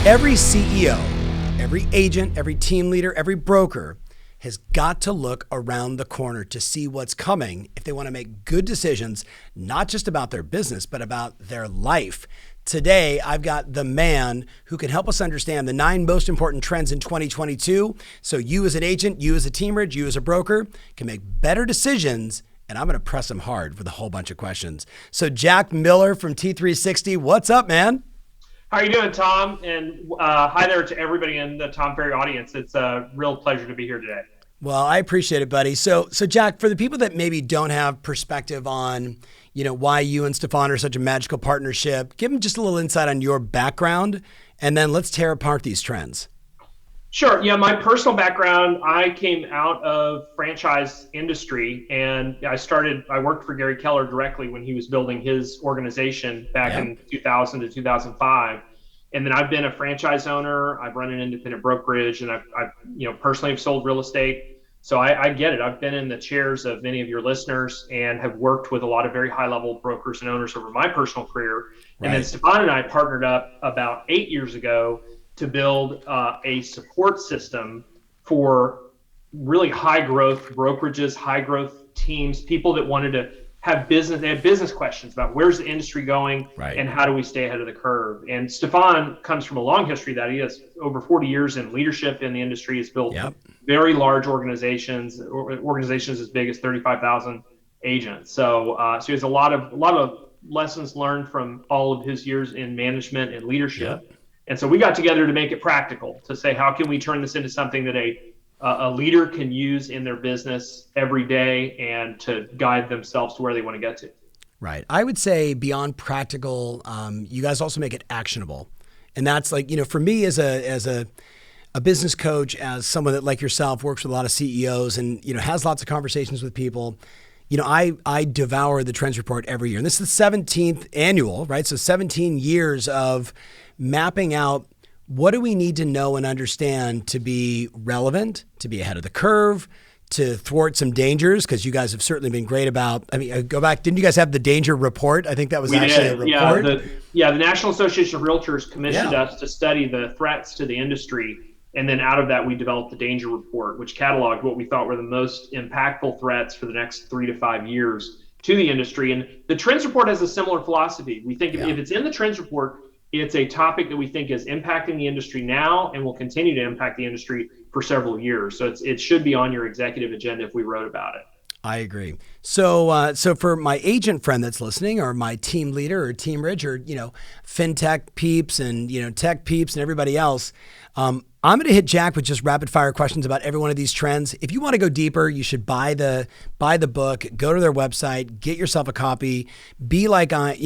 Every CEO, every agent, every team leader, every broker has got to look around the corner to see what's coming if they want to make good decisions, not just about their business, but about their life. Today, I've got the man who can help us understand the 9 most important trends in 2022. So you as an agent, you as a team leader, you as a broker can make better decisions. And I'm going to press him hard with a whole bunch of questions. So Jack Miller from T360, what's up, man? How are you doing, Tom? And hi there to everybody in the Tom Ferry audience. It's a real pleasure to be here today. Well, I appreciate it, buddy. So Jack, for the people that maybe don't have perspective on, why you and Stefan are such a magical partnership, give them just a little insight on your background, and then let's tear apart these trends. Sure. Yeah, my personal background, I came out of franchise industry, and I worked for Gary Keller directly when he was building his organization back in 2000 to 2005. And then I've been a franchise owner. I've run an independent brokerage, and I've personally have sold real estate. So I get it. I've been in the chairs of many of your listeners and have worked with a lot of very high level brokers and owners over my personal career. Right. And then Stefan and I partnered up about 8 years ago to build a support system for really high growth brokerages, high growth teams, people that wanted to have business. They had business questions about where's the industry going, right, and how do we stay ahead of the curve. And Stefan comes from a long history that he has over 40 years in leadership in the industry. He's built very large organizations as big as 35,000 agents. So he has a lot of lessons learned from all of his years in management and leadership. Yep. And so we got together to make it practical, to say, how can we turn this into something that a leader can use in their business every day and to guide themselves to where they want to get to. Right. I would say beyond practical, you guys also make it actionable. And that's like, for me as a business coach, as someone that like yourself works with a lot of CEOs and, has lots of conversations with people, I devour the Trends Report every year. And this is the 17th annual, right? So 17 years of mapping out what do we need to know and understand to be relevant, to be ahead of the curve, to thwart some dangers, because you guys have certainly been great about, go back, didn't you guys have the danger report? I think that was a report. The National Association of Realtors commissioned us to study the threats to the industry. And then out of that, we developed the danger report, which cataloged what we thought were the most impactful threats for the next 3 to 5 years to the industry. And the Trends Report has a similar philosophy. We think if it's in the Trends Report, it's a topic that we think is impacting the industry now and will continue to impact the industry for several years. So it should be on your executive agenda if we wrote about it. I agree. So for my agent friend that's listening, or my team leader or team ridge, or fintech peeps and tech peeps and everybody else, I'm going to hit Jack with just rapid fire questions about every one of these trends. If you want to go deeper, you should buy the book, go to their website, get yourself a copy, be like me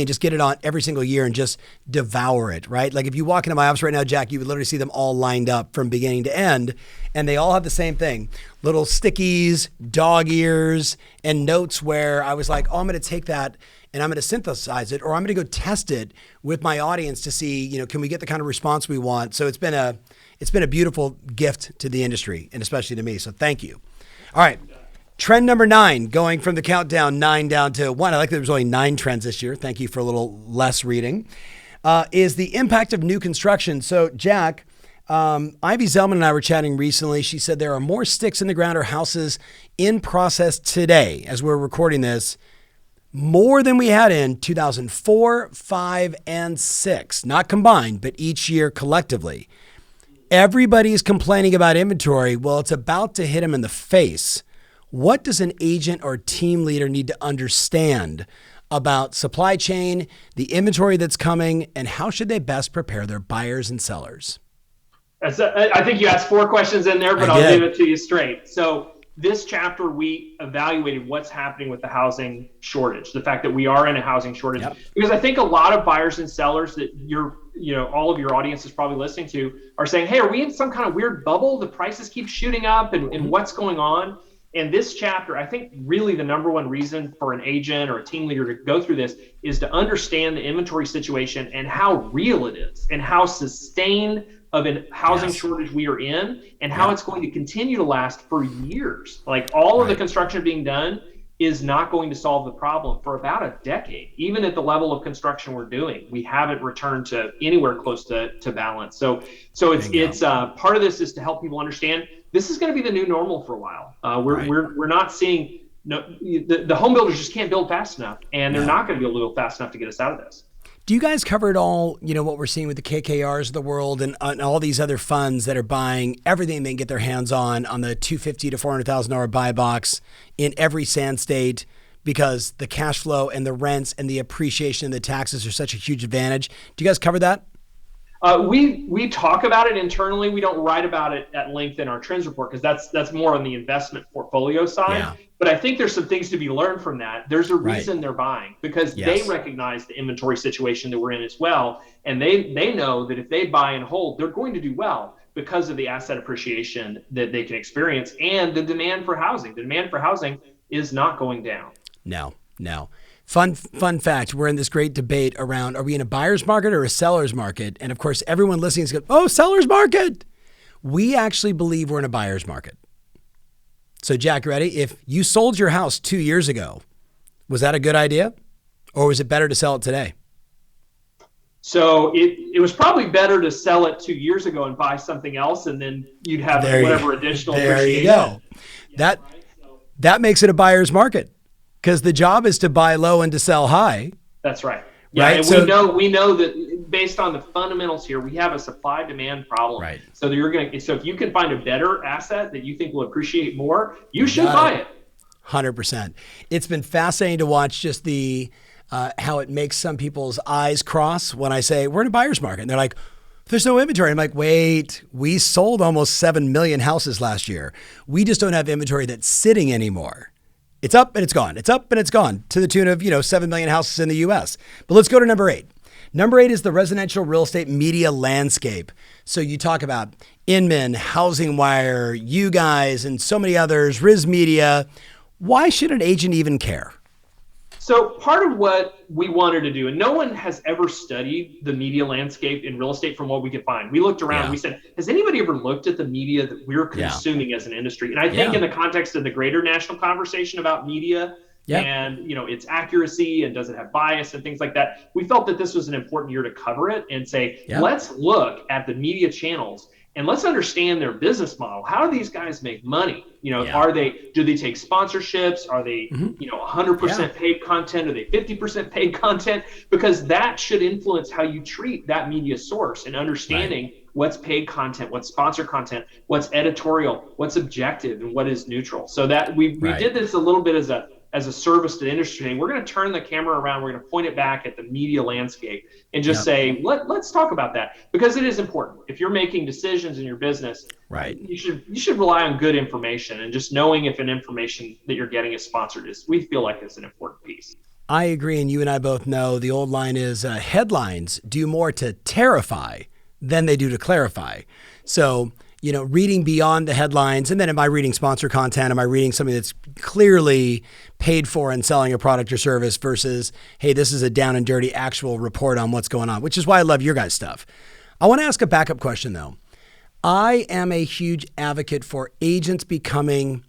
and just get it on every single year and just devour it, right? Like if you walk into my office right now, Jack, you would literally see them all lined up from beginning to end, and they all have the same thing. Little stickies, dog ears, and notes where I was like, I'm going to take that and I'm going to synthesize it, or I'm going to go test it with my audience to see, can we get the kind of response we want? So it's been a beautiful gift to the industry, and especially to me. So thank you. All right. Trend number 9, going from the countdown 9 down to 1. I like that there's only 9 trends this year. Thank you for a little less reading. Is the impact of new construction. So Jack, Ivy Zellman and I were chatting recently. She said there are more sticks in the ground or houses in process today, as we're recording this, more than we had in 2004, 5, and 6. Not combined, but each year collectively. Everybody's complaining about inventory. Well, it's about to hit them in the face. What does an agent or team leader need to understand about supply chain, the inventory that's coming, and how should they best prepare their buyers and sellers? I think you asked 4 questions in there, but I'll give it to you straight. So this chapter, we evaluated what's happening with the housing shortage, the fact that we are in a housing shortage. Yep. Because I think a lot of buyers and sellers that all of your audience is probably listening to are saying, hey, are we in some kind of weird bubble? The prices keep shooting up and what's going on? And this chapter, I think really the number one reason for an agent or a team leader to go through this is to understand the inventory situation and how real it is and how sustained of a housing shortage we are in and how it's going to continue to last for years. Like all of the construction being done is not going to solve the problem for about a decade. Even at the level of construction we're doing, we haven't returned to anywhere close to balance. So it's part of this is to help people understand this is going to be the new normal for a while. We're not seeing the home builders just can't build fast enough, and they're not going to be able to build fast enough to get us out of this. Do you guys cover it all, what we're seeing with the KKRs of the world and all these other funds that are buying everything they can get their hands on the $250,000 to $400,000 buy box in every sand state because the cash flow and the rents and the appreciation and the taxes are such a huge advantage? Do you guys cover that? We talk about it internally. We don't write about it at length in our trends report because that's more on the investment portfolio side. Yeah. But I think there's some things to be learned from that. There's a reason they're buying because they recognize the inventory situation that we're in as well. And they know that if they buy and hold, they're going to do well because of the asset appreciation that they can experience and the demand for housing. The demand for housing is not going down. No. Fun fact, we're in this great debate around, are we in a buyer's market or a seller's market? And of course, everyone listening is going, oh, seller's market. We actually believe we're in a buyer's market. So Jack, you ready? If you sold your house 2 years ago, was that a good idea? Or was it better to sell it today? So it was probably better to sell it 2 years ago and buy something else, and then you'd have whatever additional appreciation. There you go. That makes it a buyer's market. Because the job is to buy low and to sell high. That's right. Yeah, right? And we know that based on the fundamentals here, we have a supply-demand problem. Right. So if you can find a better asset that you think will appreciate more, you should buy it. 100%. It's been fascinating to watch just the how it makes some people's eyes cross when I say we're in a buyer's market, and they're like, there's no inventory. I'm like, wait, we sold almost 7 million houses last year. We just don't have inventory that's sitting anymore. It's up and it's gone. It's up and it's gone to the tune of, 7 million houses in the US. But let's go to number 8. Number 8 is the residential real estate media landscape. So you talk about Inman, Housing Wire, you guys, and so many others, Riz Media. Why should an agent even care? So part of what we wanted to do, and no one has ever studied the media landscape in real estate from what we could find. We looked around, we said, has anybody ever looked at the media that we're consuming as an industry? And I think in the context of the greater national conversation about media and its accuracy and does it have bias and things like that, we felt that this was an important year to cover it and say, let's look at the media channels and let's understand their business model. How do these guys make money? Do they take sponsorships? Are they, 100% paid content? Are they 50% paid content? Because that should influence how you treat that media source and understanding what's paid content, what's sponsor content, what's editorial, what's objective, and what is neutral. So that we did this a little bit as a service to the industry. We're going to turn the camera around. We're going to point it back at the media landscape and just say, let's talk about that because it is important. If you're making decisions in your business, you should rely on good information and just knowing if an information that you're getting is sponsored we feel like it's an important piece. I agree. And you and I both know the old line is headlines do more to terrify than they do to clarify. So, reading beyond the headlines, and then am I reading sponsor content? Am I reading something that's clearly paid for and selling a product or service versus, hey, this is a down and dirty actual report on what's going on, which is why I love your guys' stuff. I want to ask a backup question though. I am a huge advocate for agents becoming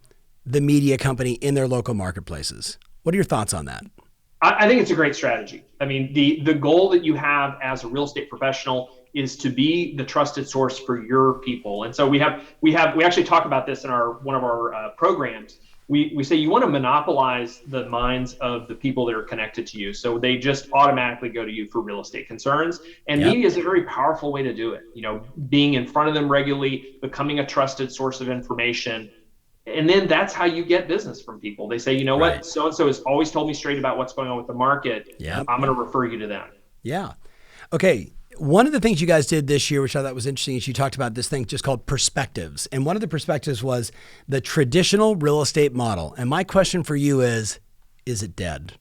the media company in their local marketplaces. What are your thoughts on that? I think it's a great strategy. I mean, the goal that you have as a real estate professional is to be the trusted source for your people. And so we actually talk about this in one of our programs. We say you want to monopolize the minds of the people that are connected to you. So they just automatically go to you for real estate concerns. And media is a very powerful way to do it. Being in front of them regularly, becoming a trusted source of information. And then that's how you get business from people. They say, what, so-and-so has always told me straight about what's going on with the market. I'm going to refer you to them. Yeah. Okay. One of the things you guys did this year, which I thought was interesting, is you talked about this thing just called perspectives. And one of the perspectives was the traditional real estate model. And my question for you is it dead?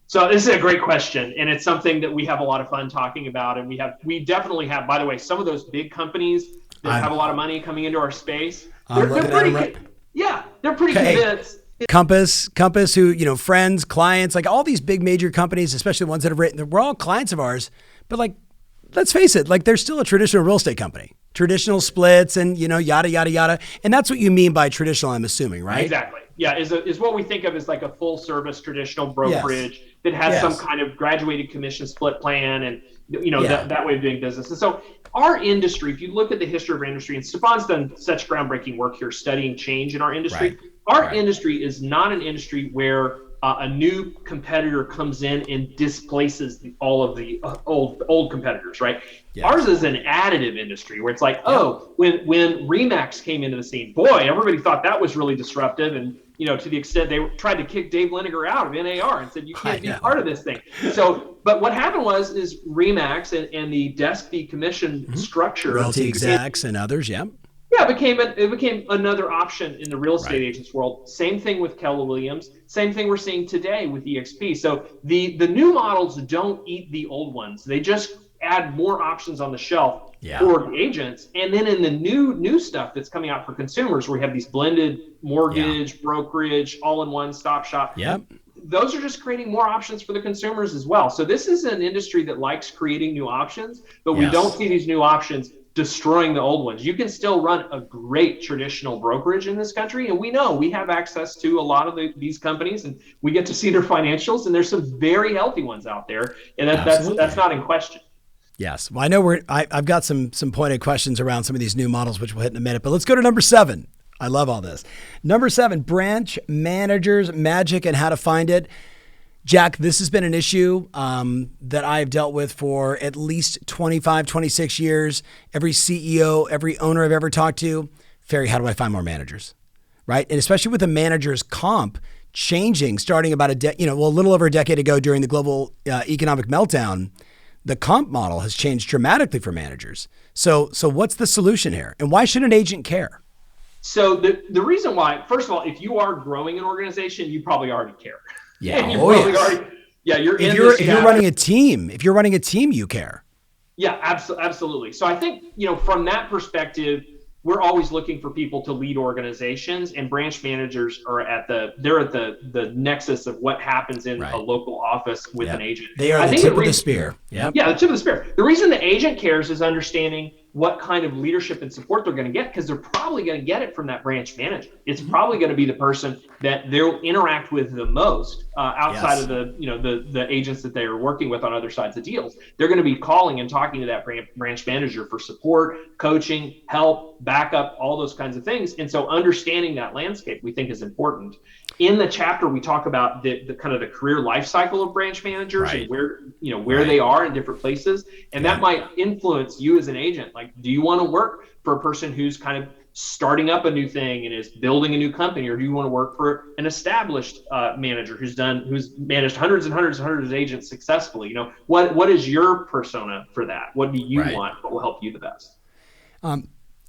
So this is a great question. And it's something that we have a lot of fun talking about. And we definitely have, by the way, some of those big companies that have a lot of money coming into our space. They're pretty convinced. Compass, who, friends, clients, like all these big major companies, especially the ones that have written, we're all clients of ours, but let's face it, they're still a traditional real estate company, traditional splits and, yada, yada, yada. And that's what you mean by traditional, I'm assuming, right? Exactly. is what we think of as like a full service traditional brokerage that has some kind of graduated commission split plan and that way of doing business. And so our industry, if you look at the history of our industry, and Stefan's done such groundbreaking work here studying change in our industry, our industry is not an industry where a new competitor comes in and displaces all of the old competitors, right? Yeah. Ours is an additive industry where it's like, when Remax came into the scene, boy, everybody thought that was really disruptive, and to the extent they tried to kick Dave Liniger out of NAR and said you can't be part of this thing. So, but what happened is Remax and the desk fee commission structure, Realty Execs and others, it became another option in the real estate agents world. Same thing with Keller Williams. Same thing we're seeing today with EXP. So the new models don't eat the old ones. They just add more options on the shelf for the agents. And then in the new stuff that's coming out for consumers, where we have these blended mortgage, brokerage, all-in-one stop shop. Yep. Those are just creating more options for the consumers as well. So this is an industry that likes creating new options, but we don't see these new options destroying the old ones. You can still run a great traditional brokerage in this country, and we know we have access to a lot of these companies, and we get to see their financials, and there's some very healthy ones out there, and that's not in question. Yes. Well, I know I've got some pointed questions around some of these new models, which we'll hit in a minute, but let's go to number 7. I love all this. Number 7, branch managers, magic, and how to find it. Jack, this has been an issue that I've dealt with for at least 25, 26 years. Every CEO, every owner I've ever talked to, Ferry, how do I find more managers? Right? And especially with the manager's comp changing, starting about a little over a decade ago during the global economic meltdown, the comp model has changed dramatically for managers. So what's the solution here? And why should an agent care? So the reason why, first of all, if you are growing an organization, you probably already care. Yeah. If you're running a team, you care. Yeah, absolutely. So I think, from that perspective, we're always looking for people to lead organizations, and branch managers are at the nexus of what happens in a local office with an agent. They are the tip of the spear. Yeah, the tip of the spear. The reason the agent cares is understanding what kind of leadership and support they're going to get, because they're probably going to get it from that branch manager. It's probably going to be the person that they'll interact with the most outside of the agents that they are working with on other sides of deals. They're going to be calling and talking to that branch manager for support, coaching, help, backup, all those kinds of things. And so understanding that landscape we think is important. In the chapter, we talk about the kind of the career life cycle of branch managers and where they are in different places. And that might influence you as an agent. Like, do you want to work for a person who's kind of starting up a new thing and is building a new company, or do you want to work for an established manager who's managed hundreds and hundreds and hundreds of agents successfully? What is your persona for that? What do you want? What will help you the best?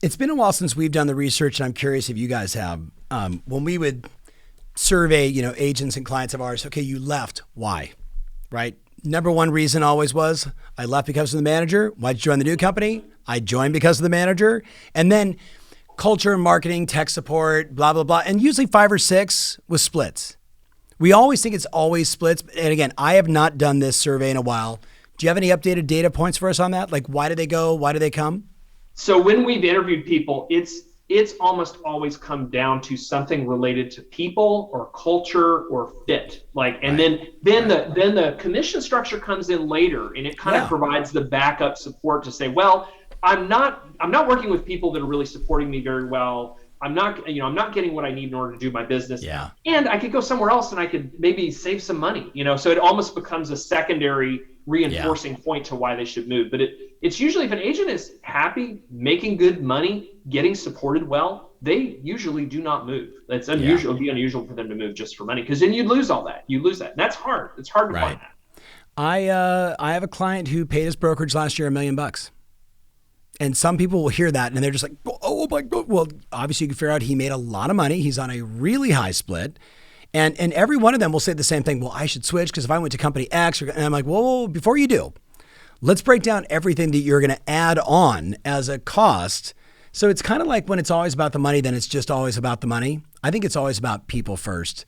It's been a while since we've done the research, and I'm curious if you guys have. When we would survey, agents and clients of ours, okay, you left, why? Right? Number one reason always was, I left because of the manager. Why'd you join the new company? I joined because of the manager. And then culture, marketing, tech support, blah, blah, blah. And usually 5 or 6 was splits. We always think it's always splits. And again, I have not done this survey in a while. Do you have any updated data points for us on that? Like, why do they go? Why do they come? So when we've interviewed people, it's almost always come down to something related to people or culture or fit. Then the commission structure comes in later, and it kind of provides the backup support to say, well, I'm not working with people that are really supporting me very well. I'm not getting what I need in order to do my business. Yeah. And I could go somewhere else and I could maybe save some money, so it almost becomes a secondary reinforcing point to why they should move. But it's usually, if an agent is happy, making good money, getting supported well, they usually do not move. It's unusual. It'd be unusual for them to move just for money, because then you'd lose all that. You lose that. And that's hard. It's hard to find that. I have a client who paid his brokerage last year $1 million. And some people will hear that and they're just like, oh my God. Well, obviously you can figure out he made a lot of money. He's on a really high split. And every one of them will say the same thing. Well, I should switch because if I went to company X, and I'm like, well, before you do, let's break down everything that you're going to add on as a cost. So it's kind of like when it's always about the money, then it's just always about the money. I think it's always about people first,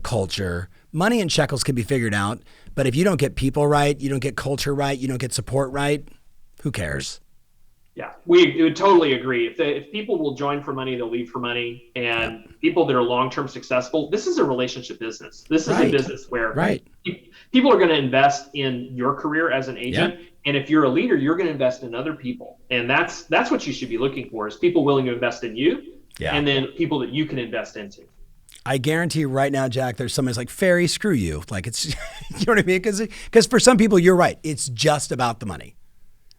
culture. Money and shekels can be figured out. But if you don't get people right, you don't get culture right, you don't get support right, who cares? Yeah, we would totally agree. If people will join for money, they'll leave for money. And people that are long-term successful, this is a relationship business. This is a business where people are going to invest in your career as an agent. Yep. And if you're a leader, you're going to invest in other people. And that's what you should be looking for, is people willing to invest in you and then people that you can invest into. I guarantee you right now, Jack, there's somebody's like, Ferry, screw you. Like, it's, you know what I mean? Because for some people, you're right. It's just about the money.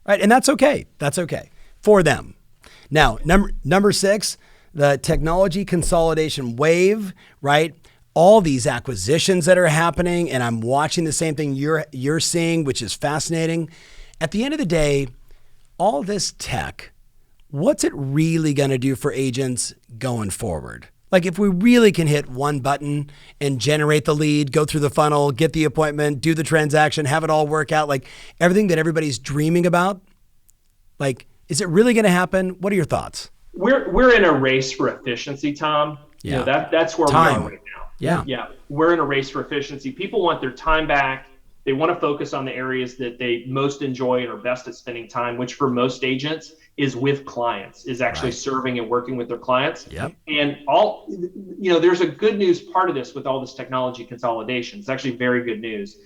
Right. And that's okay. That's okay for them. Now, number 6, the technology consolidation wave, right? All these acquisitions that are happening, and I'm watching the same thing you're seeing, which is fascinating. At the end of the day, all this tech, what's it really going to do for agents going forward? Like, if we really can hit one button and generate the lead, go through the funnel, get the appointment, do the transaction, have it all work out, like everything that everybody's dreaming about, like, is it really going to happen? What are your thoughts? We're in a race for efficiency, Tom. Yeah. You know, that's where we are right now. Yeah. Yeah. We're in a race for efficiency. People want their time back. They want to focus on the areas that they most enjoy and are best at spending time, which for most agents is with clients, is actually serving and working with their clients. Yep. And there's a good news part of this with all this technology consolidation. It's actually very good news.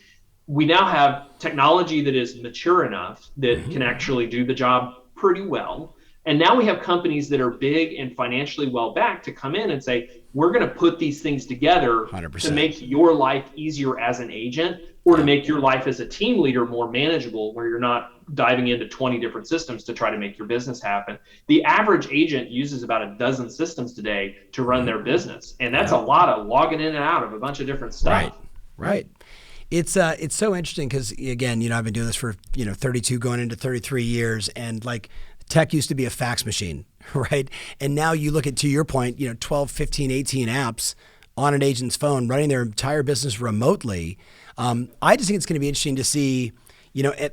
We now have technology that is mature enough that can actually do the job pretty well. And now we have companies that are big and financially well backed to come in and say, we're going to put these things together 100%. To make your life easier as an agent, or to make your life as a team leader more manageable, where you're not diving into 20 different systems to try to make your business happen. The average agent uses about a dozen systems today to run their business. And that's a lot of logging in and out of a bunch of different stuff. Right. It's so interesting because, again, I've been doing this for, 32 going into 33 years, and like, tech used to be a fax machine, right? And now you look at, to your point, 12, 15, 18 apps on an agent's phone running their entire business remotely. I just think it's going to be interesting to see,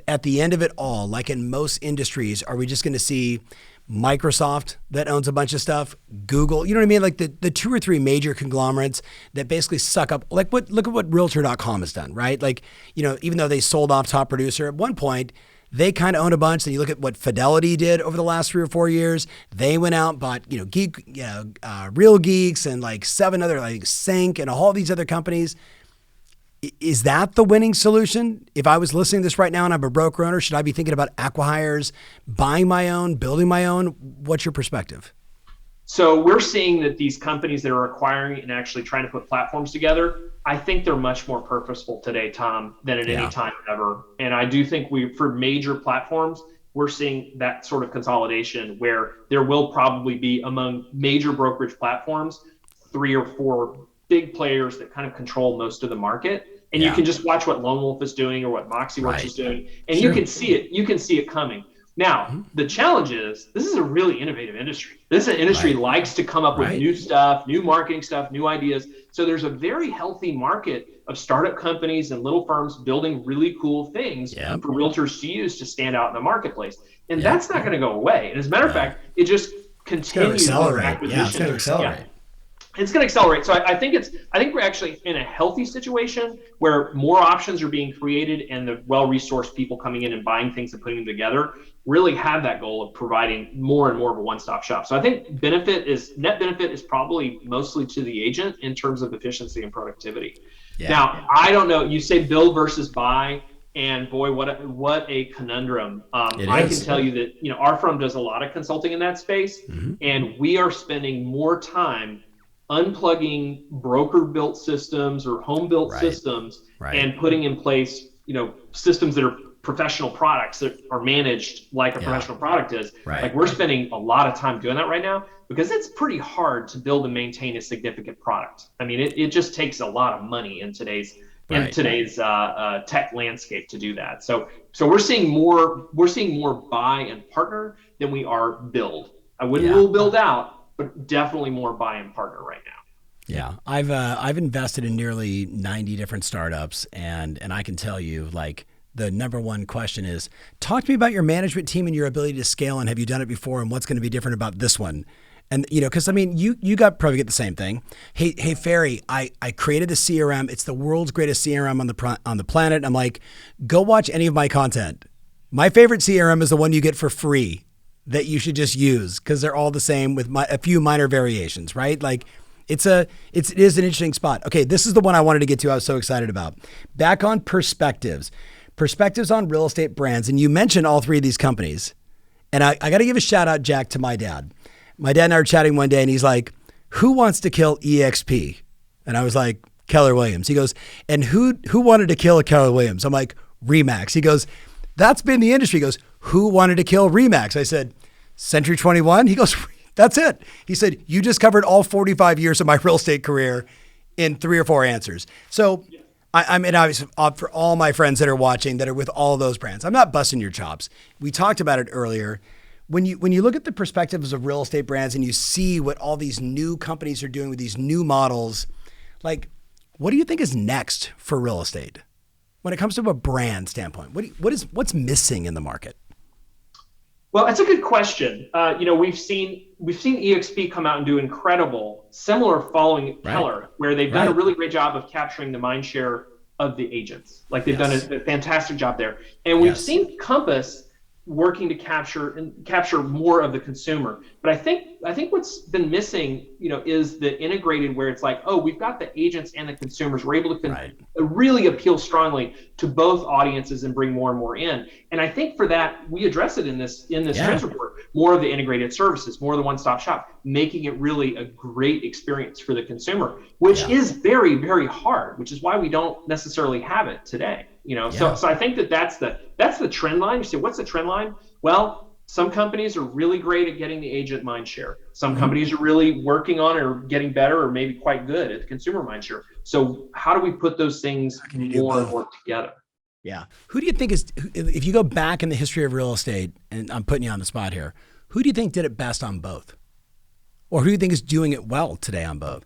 at the end of it all, like in most industries, are we just going to see Microsoft that owns a bunch of stuff, Google, you know what I mean? Like the 2 or 3 major conglomerates that basically suck up, like look at what Realtor.com has done, right? Like, even though they sold off Top Producer at one point, they kind of own a bunch. Then you look at what Fidelity did over the last 3 or 4 years. They went out and bought, Real Geeks and like 7 other, like Sync and all these other companies. Is that the winning solution? If I was listening to this right now and I'm a broker owner, should I be thinking about acqui-hires, buying my own, building my own? What's your perspective? So we're seeing that these companies that are acquiring and actually trying to put platforms together, I think they're much more purposeful today, Tom, than at any time ever. And I do think for major platforms, we're seeing that sort of consolidation where there will probably be, among major brokerage platforms, 3 or 4 big players that kind of control most of the market. And you can just watch what Lone Wolf is doing or what MoxieWorks is doing, and you can see it. You can see it coming. Now, the challenge is this is a really innovative industry. This industry likes to come up with new stuff, new marketing stuff, new ideas. So there's a very healthy market of startup companies and little firms building really cool things for realtors to use to stand out in the marmarketplace. And that's not going to go away. And as a matter of fact, it just continues to acquisition. It's going to accelerate. It's going to accelerate. So I think we're actually in a healthy situation where more options are being created, and the well-resourced people coming in and buying things and putting them together really have that goal of providing more and more of a one-stop shop. So I think net benefit is probably mostly to the agent in terms of efficiency and productivity. Now, I don't know. You say build versus buy, and boy, what a conundrum. I can tell you that our firm does a lot of consulting in that space, and we are spending more time unplugging broker-built systems or home-built systems and putting in place, systems that are professional products that are managed like a professional product is. Like, we're spending a lot of time doing that right now because it's pretty hard to build and maintain a significant product. I mean, it just takes a lot of money in today's tech landscape to do that. So we're seeing more buy and partner than we are build. I wouldn't rule build out, but definitely more buy and partner right now. Yeah, I've invested in nearly 90 different startups, and I can tell you, like, the number one question is, talk to me about your management team and your ability to scale, and have you done it before, and what's going to be different about this one? And because I mean, you probably get the same thing. Hey, Ferry, I created the CRM. It's the world's greatest CRM on the planet. And I'm like, go watch any of my content. My favorite CRM is the one you get for free. that you should just use because they're all the same with a few minor variations, right? Like it is an interesting spot. Okay, this is the one I wanted to get to. I was so excited about. Back on perspectives on real estate brands. And you mentioned all three of these companies. And I got to give a shout out, Jack, to my dad. My dad and I were chatting one day and he's like, who wants to kill EXP? And I was like, Keller Williams. He goes, and who wanted to kill Keller Williams? I'm like, Remax. He goes, that's been the industry. He goes, who wanted to kill Remax? I said, Century 21. He goes, that's it. He said, you just covered all 45 years of my real estate career in 3 or 4 answers. So I mean, obviously, for all my friends that are watching that are with all those brands, I'm not busting your chops. We talked about it earlier. When you look at the perspectives of real estate brands and you see what all these new companies are doing with these new models, like, what do you think is next for real estate when it comes to a brand standpoint? What's missing in the market? Well, that's a good question. We've seen EXP come out and do incredible, similar following Keller, where they've done a really great job of capturing the mind share of the agents. Like they've done a fantastic job there. And we've seen Compass working to capture more of the consumer. But I think what's been missing, is the integrated where it's like, oh, we've got the agents and the consumers. We're able to really appeal strongly to both audiences and bring more and more in. And I think for that, we address it in this trends report, more of the integrated services, more of the one-stop shop, making it really a great experience for the consumer, which is very, very hard, which is why we don't necessarily have it today. So I think that's the trend line. You say, what's the trend line? Well, some companies are really great at getting the agent mind share. Some companies are really working on or getting better or maybe quite good at the consumer mind share. So how do we put those things more and more together? Yeah. Who do you think if you go back in the history of real estate, and I'm putting you on the spot here, who do you think did it best on both? Or who do you think is doing it well today on both?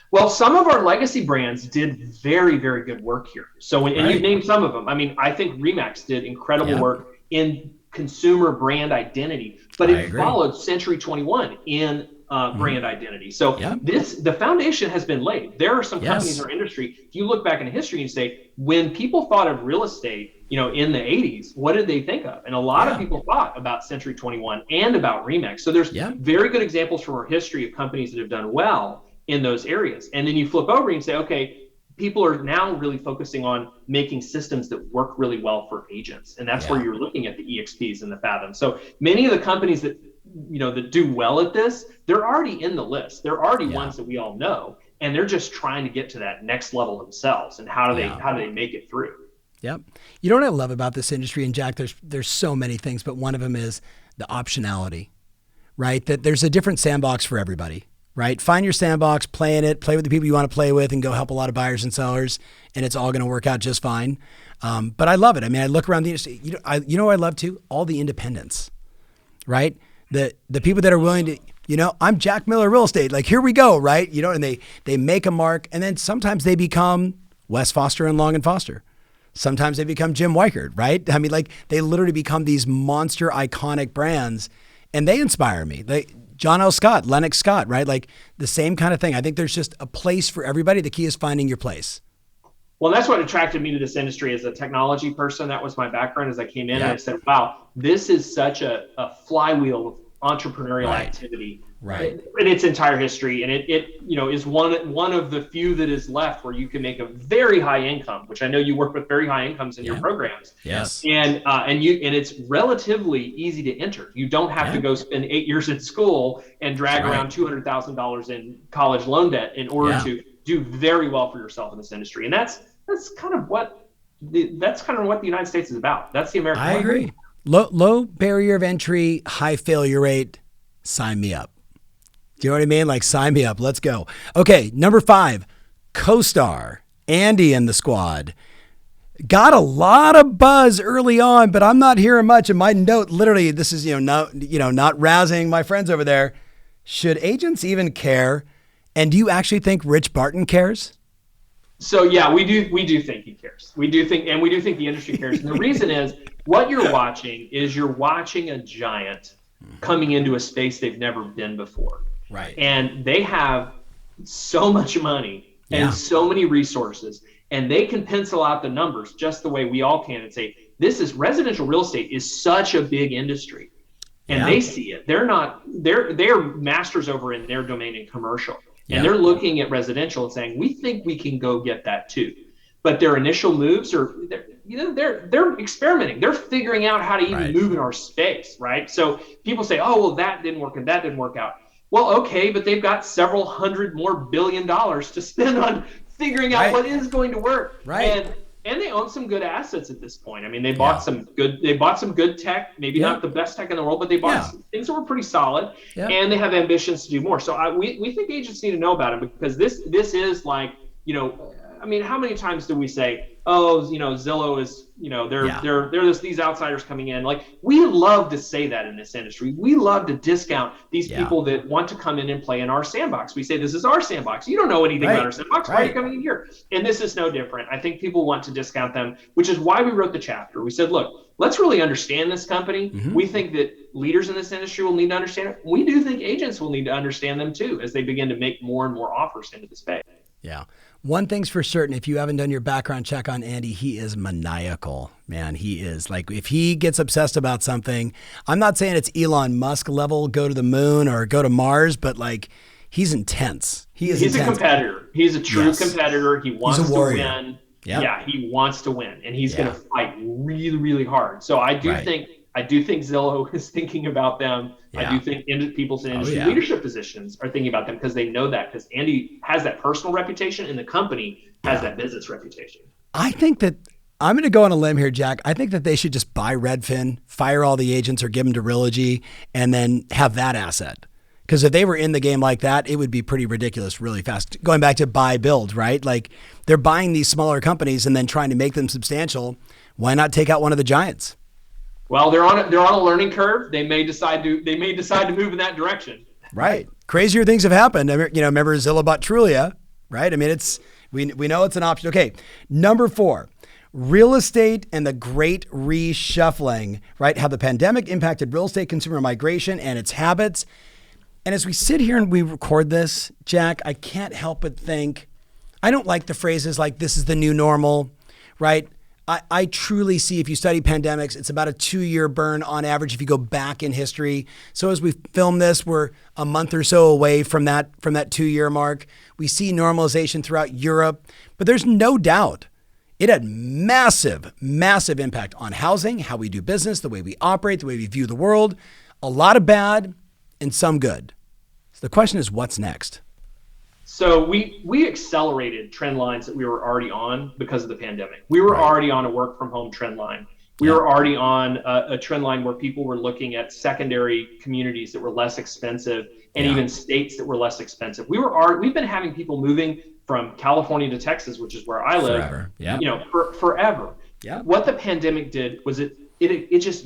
Well, some of our legacy brands did very, very good work here. So, and you've named some of them. I mean, I think Remax did incredible work in consumer brand identity, but it followed Century 21 in brand identity. So the foundation has been laid. There are some companies in our industry, if you look back in history and say, when people thought of real estate, in the 80s, what did they think of? And a lot of people thought about Century 21 and about Remax. So there's very good examples from our history of companies that have done well in those areas. And then you flip over and say, okay, people are now really focusing on making systems that work really well for agents. And that's where you're looking at the EXPs and the Fathom. So many of the companies that, that do well at this, they're already in the list. They're already ones that we all know. And they're just trying to get to that next level themselves. And how do they make it through? Yep. You know what I love about this industry, and Jack, there's so many things, but one of them is the optionality, right? That there's a different sandbox for everybody. Right? Find your sandbox, play in it, play with the people you want to play with, and go help a lot of buyers and sellers, and it's all going to work out just fine. But I love it. I mean, I look around the industry. You know what I love too? All the independents, right? The people that are willing to, I'm Jack Miller Real Estate. Like, here we go, right? And they make a mark, and then sometimes they become Wes Foster and Long and Foster. Sometimes they become Jim Weichert, right? I mean, like, they literally become these monster iconic brands, and they inspire me. John L. Scott, Lennox Scott, right? Like the same kind of thing. I think there's just a place for everybody. The key is finding your place. Well, that's what attracted me to this industry as a technology person. That was my background as I came in. And I said, wow, this is such a flywheel of entrepreneurial activity in its entire history. And it is one of the few that is left where you can make a very high income, which I know you work with very high incomes in your programs. Yes. And it's relatively easy to enter. You don't have to go spend 8 years in school and drag around $200,000 in college loan debt in order to do very well for yourself in this industry. And that's kind of what the United States is about. That's the American way. I agree. Low barrier of entry, high failure rate. Sign me up. Do you know what I mean? Like, sign me up. Let's go. Okay, number 5, CoStar. Andy and the squad. Got a lot of buzz early on, but I'm not hearing much. And my note, literally, this is not razzing my friends over there. Should agents even care? And do you actually think Rich Barton cares? So yeah, we do think he cares. We do think the industry cares. And the reason is, what you're watching a giant coming into a space they've never been before. Right. And they have so much money and so many resources, and they can pencil out the numbers just the way we all can and say, residential real estate is such a big industry. and they see it. They're masters over in their domain in commercial, and they're looking at residential and saying, we think we can go get that too. But their initial moves are, they're experimenting. They're figuring out how to even move in our space, right? So people say, oh, well, that didn't work and that didn't work out. Well, okay, but they've got several $100 more billion to spend on figuring out what is going to work. Right. And they own some good assets at this point. I mean, they bought some good tech, maybe not the best tech in the world, but they bought some things that were pretty solid, and they have ambitions to do more. So we think agents need to know about it, because this is like, I mean, how many times do we say, oh, Zillow is, they're these outsiders coming in. Like, we love to say that in this industry. We love to discount these people that want to come in and play in our sandbox. We say, this is our sandbox. You don't know anything about our sandbox. Why are you coming in here? And this is no different. I think people want to discount them, which is why we wrote the chapter. We said, look, let's really understand this company. We think that leaders in this industry will need to understand it. We do think agents will need to understand them too, as they begin to make more and more offers into the space. Yeah. One thing's for certain, if you haven't done your background check on Andy, he is maniacal, man. He is. Like, if he gets obsessed about something, I'm not saying it's Elon Musk level, go to the moon or go to Mars, but like, he's intense. He's intense. A competitor. He's a true competitor. He wants to win. Yep. Yeah, he wants to win, and he's going to fight really, really hard. So I do think Zillow is thinking about them. I do think people's in industry leadership positions are thinking about them, because they know that, because Andy has that personal reputation and the company has that business reputation. I think that I'm going to go on a limb here, Jack. I think that they should just buy Redfin, fire all the agents or give them to Realogy, and then have that asset. Because if they were in the game like that, it would be pretty ridiculous really fast. Going back to buy, build, right? Like, they're buying these smaller companies and then trying to make them substantial. Why not take out one of the giants? Well, they're on a learning curve. They may decide to move in that direction. Right. Crazier things have happened. Remember Zillow bought Trulia, right? I mean, we know it's an option. Okay. Number 4, real estate and the great reshuffling, right? How the pandemic impacted real estate consumer migration and its habits. And as we sit here and we record this, Jack, I can't help but think, I don't like the phrases like this is the new normal, right? I truly see, if you study pandemics, it's about a 2-year burn on average if you go back in history. So as we film this, we're a month or so away from that 2-year mark. We see normalization throughout Europe, but there's no doubt it had massive, massive impact on housing, how we do business, the way we operate, the way we view the world. A lot of bad and some good. So the question is, what's next? So we accelerated trend lines that we were already on because of the pandemic. We were already on a work from home trend line. We were already on a trend line where people were looking at secondary communities that were less expensive, and even states that were less expensive. We've been having people moving from California to Texas, which is where I live, forever. Yeah. What the pandemic did was it just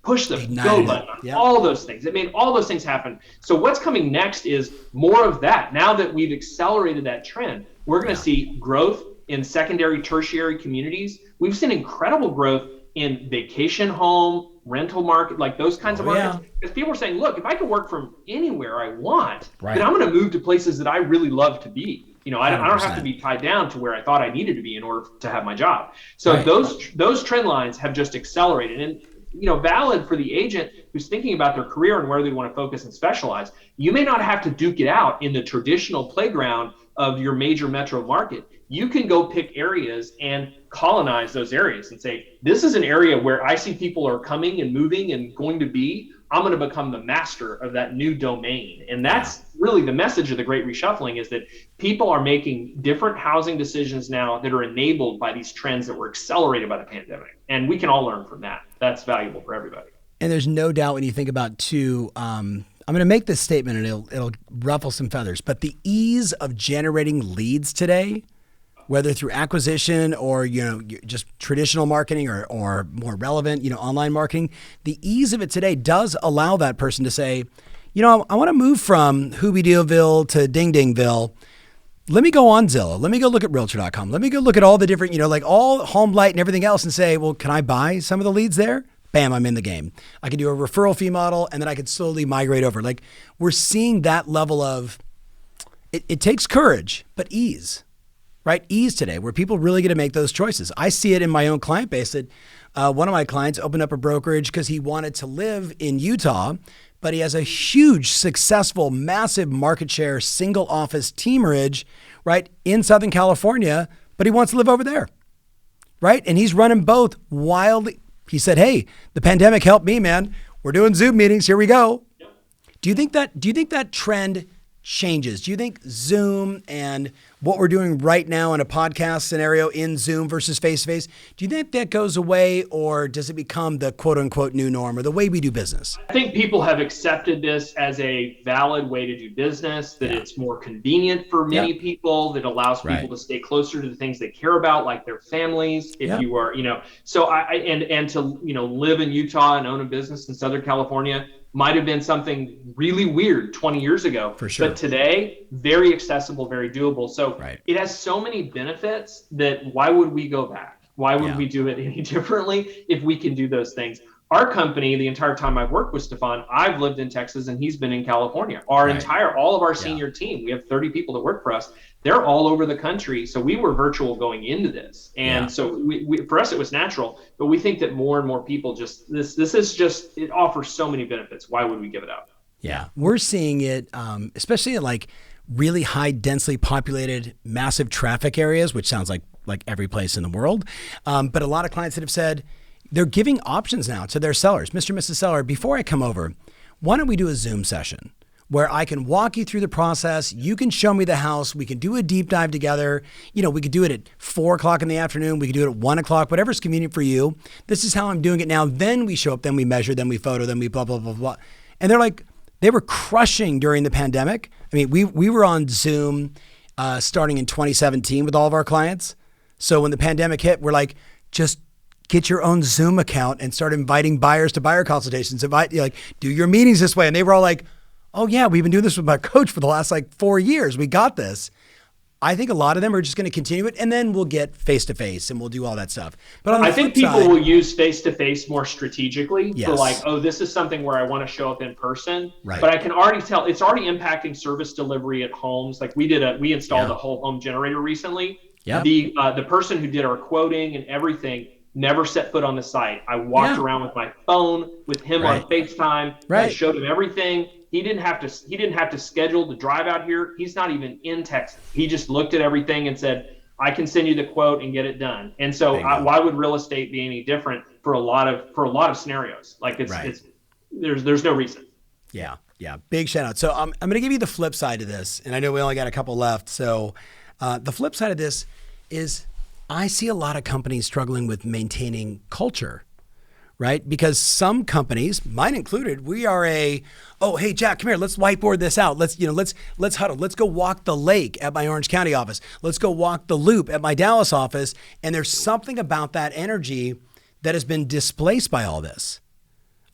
push the go button on all those things. It made all those things happen. So what's coming next is more of that. Now that we've accelerated that trend, we're going to see growth in secondary, tertiary communities. We've seen incredible growth in vacation home, rental market, like those kinds of markets. Because people are saying, look, if I can work from anywhere I want, then I'm going to move to places that I really love to be. I don't have to be tied down to where I thought I needed to be in order to have my job. So those trend lines have just accelerated. And valid for the agent who's thinking about their career and where they want to focus and specialize. You may not have to duke it out in the traditional playground of your major metro market. You can go pick areas and colonize those areas and say, this is an area where I see people are coming and moving and going to be. I'm going to become the master of that new domain. And that's really the message of the Great Reshuffling, is that people are making different housing decisions now that are enabled by these trends that were accelerated by the pandemic. And we can all learn from that. That's valuable for everybody. And there's no doubt when you think about too, I'm going to make this statement and it'll ruffle some feathers, but the ease of generating leads today, whether through acquisition or, just traditional marketing or more relevant, online marketing, the ease of it today does allow that person to say, I want to move from Hoobie-Dealville to Ding-Dingville. Let me go on Zillow. Let me go look at Realtor.com. Let me go look at all the different, like all Home Light and everything else and say, well, can I buy some of the leads there? Bam, I'm in the game. I can do a referral fee model and then I could slowly migrate over. Like, we're seeing that level of, it takes courage, but ease. Right? Ease today, where people really get to make those choices. I see it in my own client base that One of my clients opened up a brokerage because he wanted to live in Utah, but he has a huge, successful, massive market share, single office teamerage, right, in Southern California, but he wants to live over there, right? And he's running both wildly. He said, hey, the pandemic helped me, man. We're doing Zoom meetings. Here we go. Yep. Do you think that trend changes? Do you think Zoom and what we're doing right now in a podcast scenario in Zoom versus face-to-face, do you think that goes away, or does it become the quote unquote new norm or the way we do business? I think people have accepted this as a valid way to do business, that it's more convenient for many people, that allows people to stay closer to the things they care about, like their families. If you are, so and to, live in Utah and own a business in Southern California might have been something really weird 20 years ago. For sure. But today, very accessible, very doable. So it has so many benefits that why would we go back? Why would we do it any differently if we can do those things? Our company, the entire time I've worked with Stefan, I've lived in Texas and he's been in California. All of our senior team, we have 30 people that work for us. They're all over the country. So we were virtual going into this. And so we for us, it was natural, but we think that more and more people it offers so many benefits. Why would we give it up? Yeah. We're seeing it, especially in like really high densely populated, massive traffic areas, which sounds like every place in the world. But a lot of clients that have said, they're giving options now to their sellers. Mr. and Mrs. Seller, before I come over, why don't we do a Zoom session where I can walk you through the process? You can show me the house. We can do a deep dive together. We could do it at 4:00 in the afternoon. We could do it at 1:00, whatever's convenient for you. This is how I'm doing it now. Then we show up, then we measure, then we photo, then we blah, blah, blah, blah. And they're like, they were crushing during the pandemic. I mean, we were on Zoom starting in 2017 with all of our clients. So when the pandemic hit, we're like, just get your own Zoom account and start inviting buyers to buyer consultations. Do your meetings this way. And they were all like, oh yeah, we've been doing this with my coach for the last 4 years. We got this. I think a lot of them are just going to continue it, and then we'll get face-to-face and we'll do all that stuff. But I think people will use face-to-face more strategically for this is something where I want to show up in person. Right. But I can already tell it's already impacting service delivery at homes. Like we installed a whole home generator recently. Yeah. The person who did our quoting and everything never set foot on the site. I walked around with my phone with him on FaceTime. I showed him everything. He didn't have to schedule the drive out here. He's not even in Texas. He just looked at everything and said, I can send you the quote and get it done. And so why would real estate be any different for a lot of scenarios? Like there's no reason. Yeah. Big shout out. So I'm going to give you the flip side of this. And I know we only got a couple left. So the flip side of this is I see a lot of companies struggling with maintaining culture, right? Because some companies, mine included, we are hey, Jack, come here. Let's whiteboard this out. Let's huddle. Let's go walk the lake at my Orange County office. Let's go walk the loop at my Dallas office. And there's something about that energy that has been displaced by all this.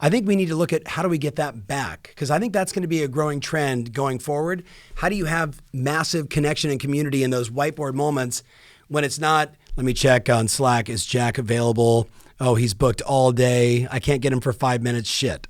I think we need to look at how do we get that back? Because I think that's going to be a growing trend going forward. How do you have massive connection and community in those whiteboard moments when it's not, let me check on Slack, is Jack available? Oh, he's booked all day. I can't get him for 5 minutes. Shit.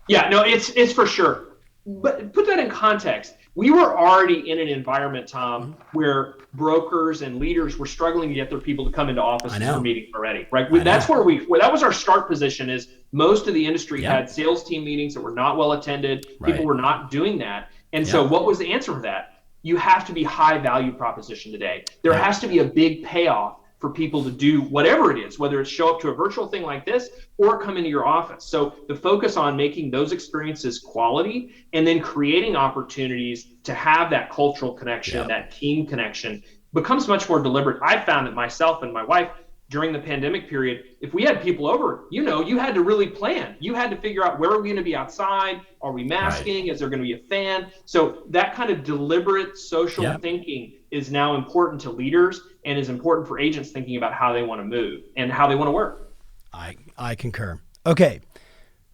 Yeah, no, it's for sure. But put that in context. We were already in an environment, Tom, where brokers and leaders were struggling to get their people to come into offices for meetings already, right? That's where that was our start position. Is most of the industry had sales team meetings that were not well attended. People were not doing that. And so what was the answer for that? You have to be high value proposition today. There has to be a big payoff for people to do whatever it is, whether it's show up to a virtual thing like this or come into your office. So the focus on making those experiences quality and then creating opportunities to have that cultural connection, that team connection becomes much more deliberate. I found that myself and my wife during the pandemic period, if we had people over, you had to really plan. You had to figure out where are we going to be outside? Are we masking? Is there going to be a fan? So that kind of deliberate social thinking is now important to leaders and is important for agents thinking about how they want to move and how they want to work. I concur. Okay.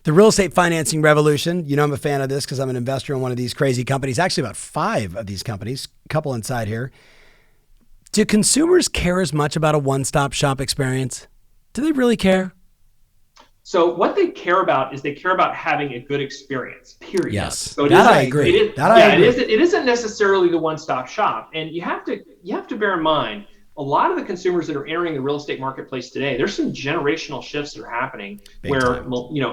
The real estate financing revolution. I'm a fan of this because I'm an investor in one of these crazy companies, actually about 5 of these companies, a couple inside here. Do consumers care as much about a one-stop shop experience? Do they really care? So what they care about is they care about having a good experience, period. Yes, so I agree. It isn't necessarily the one-stop shop. And you have to bear in mind, a lot of the consumers that are entering the real estate marketplace today, there's some generational shifts that are happening where,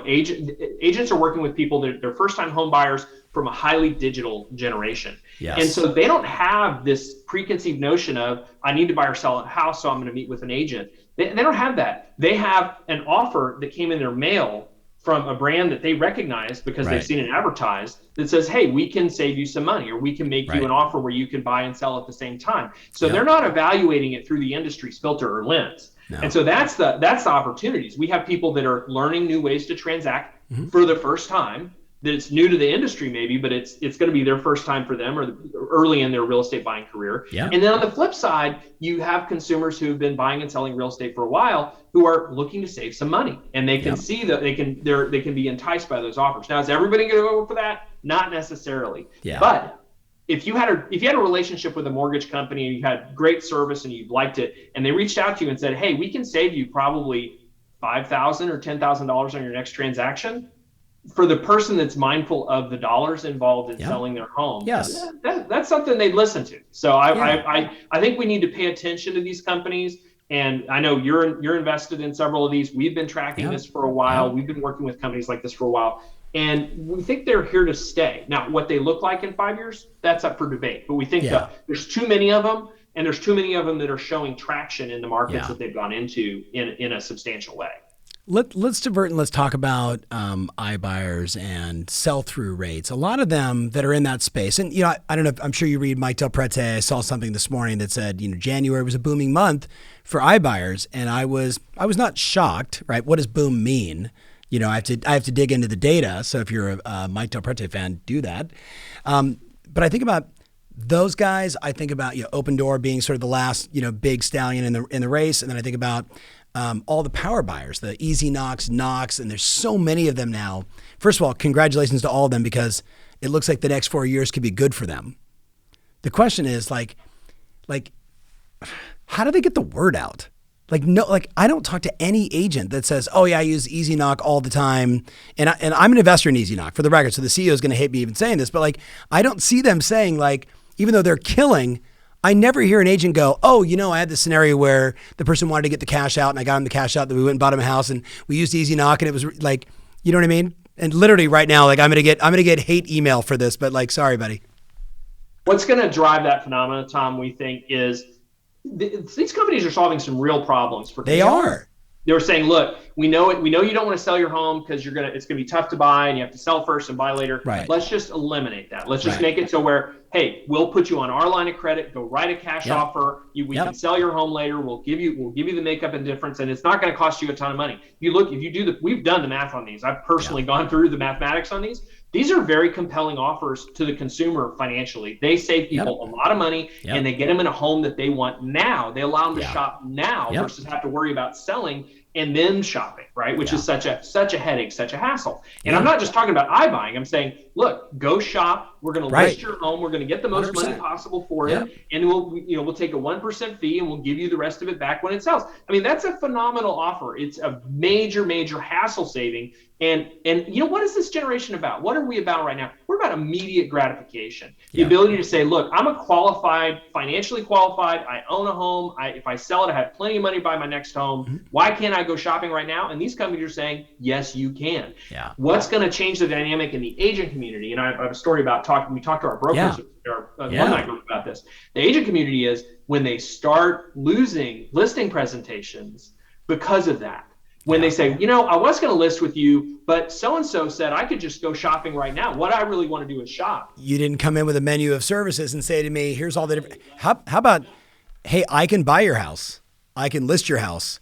agents are working with people that they're first-time home buyers from a highly digital generation. Yes. And so they don't have this preconceived notion of, I need to buy or sell a house, so I'm going to meet with an agent. They don't have that. They have an offer that came in their mail from a brand that they recognize because they've seen it advertised that says, hey, we can save you some money, or we can make you an offer where you can buy and sell at the same time. So they're not evaluating it through the industry's filter or lens. No. And so that's the opportunities. We have people that are learning new ways to transact for the first time, that it's new to the industry maybe, but it's going to be their first time for them, or early in their real estate buying career. Yeah. And then on the flip side, you have consumers who've been buying and selling real estate for a while who are looking to save some money, and they can see that they can be enticed by those offers. Now, is everybody going to go for that? Not necessarily. Yeah. But if you had a relationship with a mortgage company and you had great service and you liked it, and they reached out to you and said, hey, we can save you probably $5,000 or $10,000 on your next transaction, for the person that's mindful of the dollars involved in selling their home, that's something they'd listen to. So I think we need to pay attention to these companies. And I know you're invested in several of these. We've been tracking this for a while. We've been working with companies like this for a while. And we think they're here to stay. Now, what they look like in 5 years, that's up for debate. But we think that there's too many of them, and there's too many of them that are showing traction in the markets that they've gone into in a substantial way. Let's divert and let's talk about iBuyers and sell-through rates. A lot of them that are in that space, and I don't know. I'm sure you read Mike Del Prete. I saw something this morning that said January was a booming month for iBuyers, and I was not shocked. Right? What does boom mean? I have to dig into the data. So if you're a Mike Del Prete fan, do that. But I think about those guys. I think about Open Door being sort of the last big stallion in the race, and then I think about all the power buyers, the Easy Knocks, and there's so many of them now. First of all, congratulations to all of them, because it looks like the next 4 years could be good for them. The question is like, how do they get the word out? I don't talk to any agent that says, oh yeah, I use Easy Knock all the time. And I'm an investor in Easy Knock, for the record. So the CEO is going to hate me even saying this, but I don't see them saying, even though they're killing, I never hear an agent go, oh, I had this scenario where the person wanted to get the cash out and I got him the cash out, then we went and bought him a house and we used Easy Knock, and it was like, you know what I mean? And literally right now, I'm going to get hate email for this, but sorry, buddy. What's going to drive that phenomenon, Tom, we think, is these companies are solving some real problems for consumers. They are. They were saying, look, we know you don't want to sell your home because it's going to be tough to buy and you have to sell first and buy later. Right. Let's just eliminate that. Let's just make it so where, hey, we'll put you on our line of credit, go write a cash offer. We can sell your home later. We'll give you the makeup and difference, and it's not going to cost you a ton of money. We've done the math on these. I've personally gone through the mathematics on these. These are very compelling offers to the consumer financially. They save people a lot of money, and they get them in a home that they want now. They allow them to shop now versus have to worry about selling and then shopping, right? Which is such a headache, such a hassle. And I'm not just talking about iBuying. I'm saying, look, go shop. We're going to list your home. We're going to get the most 100%. Money possible for it, and we'll take a 1% fee, and we'll give you the rest of it back when it sells. I mean, that's a phenomenal offer. It's a major hassle saving. And what is this generation about? What are we about right now? We're about immediate gratification. The ability to say, look, I'm financially qualified. I own a home. If I sell it, I have plenty of money to buy my next home. Mm-hmm. Why can't I go shopping right now? And these companies are saying, yes, you can. Yeah. What's going to change the dynamic in the agent community? And I have a story about we talked to our brokers, our alumni group about this. The agent community is when they start losing listing presentations because of that. When they say, I was going to list with you, but so-and-so said I could just go shopping right now. What I really want to do is shop. You didn't come in with a menu of services and say to me, here's all the different, how about, hey, I can buy your house. I can list your house.